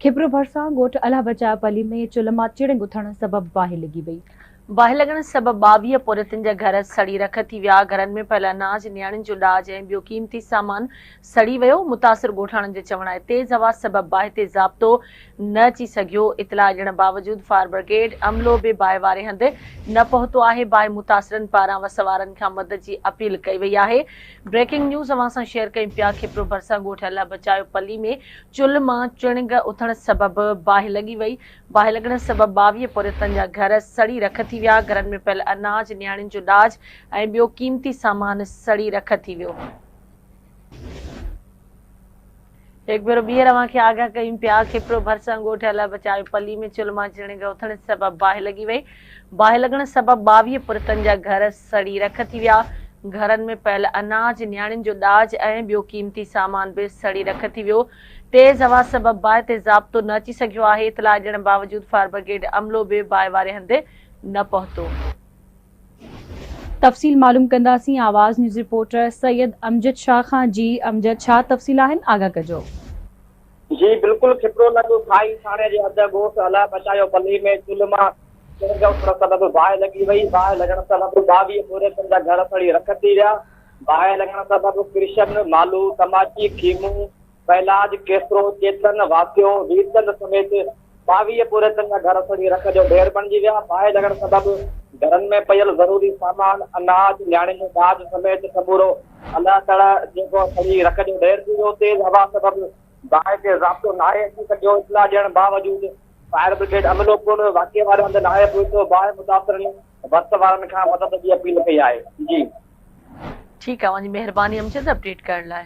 खिब्रो भरसां ॻोठ अलाह बचापली में चुल्ह मां चिड़िंग उथण सबबि बाहि लॻी वई। बाहि लॻण सबबि 22 पौरियतनि जा घर सड़ी रख थी विया। घरनि में पयल अनाज, नियाणियुनि जो ॾाज ऐं ॿियो क़ीमती सामान सड़ी वियो। मुतासिर ॻोठाणनि जो चवणु आहे तेज़ हवा सबबि बाहि ते ज़ाब्तो न अची सघियो। इतला ॾियण बावजूदि फायर ब्रिगेड अमलो बि बाहि वारे हंधि न पहुतो आहे। बाहि मुतासिरनि पारां वसवारनि खां मदद जी अपील कई वई आहे। ब्रेकिंग न्यूज़ अवां सां शेयर कयूं पिया। खिब्रो भरसां ॻोठ अलाह बचापली में चुल्ह मां चिड़िंग उथण सबबि बाहि लॻी वई। बाहि लॻण सबबि 22 पौरियतनि जा घर सड़ी रख थी विया। घरनि में पयल अनाज, नियाणियुनि जो ॾाज ऐं ॿियो क़ीमती सामान सड़ी रख थी वियो। एक भेरो ॿीहर अवां खे आगाह कयूं पिया। खिब्रो भरसां ॻोठ अलाह बचापली में चुल्ह मां चिड़िंग उथण सबबि बाहि लॻी वई। बाहि लॻण सबबि 22 पौरियतनि जा घर सड़ी रख थी विया। घरनि में पयल अनाज, नियाणियुनि जो ॾाज ऐं ॿियो क़ीमती सामान बि सड़ी रख थी वियो। तेज़ हवा सबबि बाहि ते ज़ाब्तो न अची सघियो आहे। इतला ॾियण बावजूदि फायर ब्रिगेड अमलो बि बाहि वारे हंधि न पहुतो। तफ़सील मालूम कंदासीं आवाज़ न्यूज़ रिपोर्टर सैयद अमजद शाह खां। जी अमजद, छा तफ़सील आहिनि, आगाह कजो। जी बिल्कुल, खिब्रो लगो खाई थाने जे हद ॻोठ अलाह बचापली में चुल्ह मां चिड़िंग उथण सबबि बाहि लॻी वई। बाहि लॻण सबबि 22 पौरियतनि जा घर सड़ी रख थी विया। बाहि लॻण सबबि कृष्ण, मालू, तमाची, खीमू, पहलाज, केसरो, चेतन, वासियो, वीरचंद समेत 22 पौरियतनि जा घर सड़ी रख जो ढेर बणिजी विया। बाहि लॻण सबबि घरनि में पयल ज़रूरी सामान, अनाज, नियाणियुनि जो ॾाज समेत समूरो अलाह तड़ा जेको सड़ी रख जो ढेर थी वियो। तेज़ हवा सबबि बाहि ते ज़ाब्तो नाहे अची सघियो। इतला ॾियण बावजूदि फायर ब्रिगेड अमलो कोन वाक़े वारे हंधि नाहे पहुतो। बाहि मुतासिरनि बस वारनि खां मदद जी अपील कई आहे। जी ठीकु आहे, वञी महिरबानी अमजद अपडेट करण लाइ।